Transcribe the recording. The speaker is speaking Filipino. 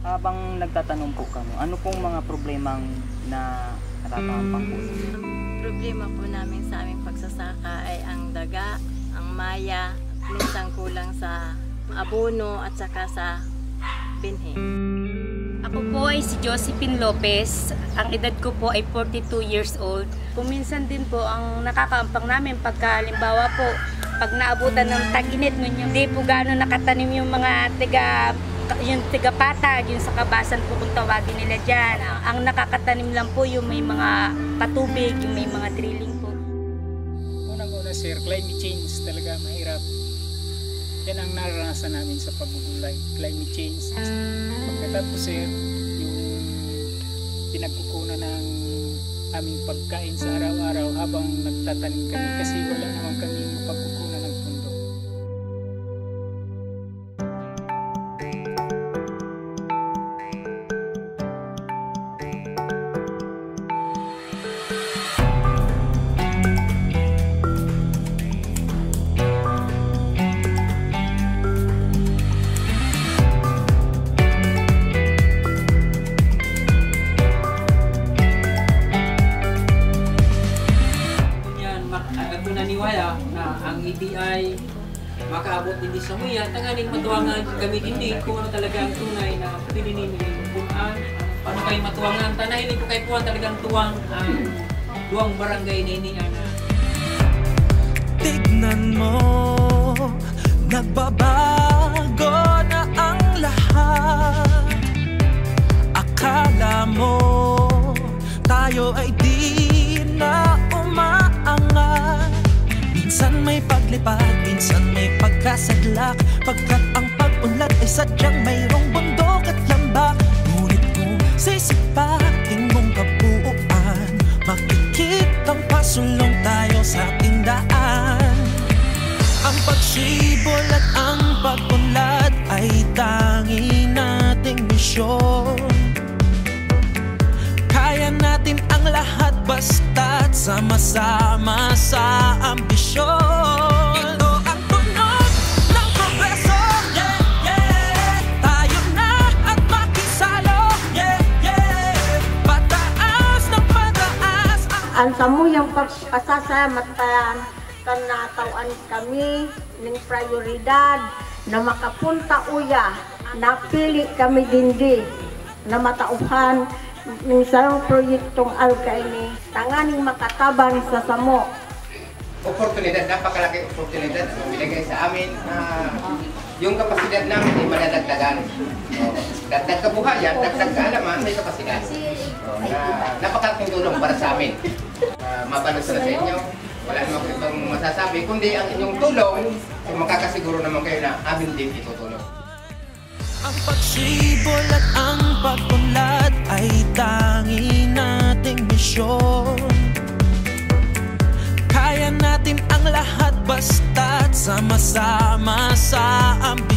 Habang nagtatanong po kamo, ano pong mga problemang na natatampang po ninyo? Problema po namin sa aming pagsasaka ay ang daga, ang maya, minsan kulang sa abono at saka sa binhi. Ako po ay si Josephine Lopez. Ang edad ko po ay 42 years old. Kuminsan din po ang nakakaampang namin pagka halimbawa po pag naabutan ng tag-init, hindi po gano'n nakatanim yung mga tiga-patag, yung sa kabasan po kung tawagin nila dyan. Ang nakakatanim lang po yung may mga patubig, yung may mga drilling po. Unang-una sir, climate change talaga mahirap. Yan ang naranasan namin sa pagbubulay, climate change. Pagkatapos sir, yung pinagkukunan ng aming pagkain sa araw-araw habang nagtatanim kami kasi wala naman kami pagkukunan ng pundo. Naniwala na ang EDI makaabot din sa muya, tanganing matuwangan kami din kung ano talaga ang tunay na pinininig kung paano kayo matuwangan. Tanahin ko kay Puan talagang tuwang ang duwang barangay nini ana. Tignan mo, nagbabago na ang lahat. Akala mo tayo ay di na umaangat. Minsan may paglipad, minsan may pagkasadlak, pagkat ang pag-unlad ay sadyang mayroong bundok at lambak. Ngunit kung sisipatin mong kabuuan, makikitang pasulong tayo sa ating daan. Ang pagsibol at ang pag-unlad ay tanging nating misyon. Kaya natin ang lahat basta't sama-sama sa ambisyon. Ito ang tunog ng progreso, yeah, yeah. Tayo na at makisalo, yeah, yeah. Pataas ng pataas ang samuyang pagpasasamatan kanatawan kami ng prioridad na makapunta uya, napili kami dindi na matauhan ng isang proyektong alkaini, tanganing makatabang sa samo. Oportunidad, napakalaki oportunidad na binigay sa amin. Yung kapasidad namin ay madadagdagan. Dagdag kabuhayan, dagdag kaalaman, may kapasidad. Napakalaking tulong para sa amin. Mapanos na sa inyo, wala naman ko itong masasabi, kundi ang inyong tulong, makakasiguro naman kayo na amin din itutulong. Ang pagsibol at ang pag-unlad ay tanging nating misyon. Kaya natin ang lahat basta't sama-sama sa ambisyon.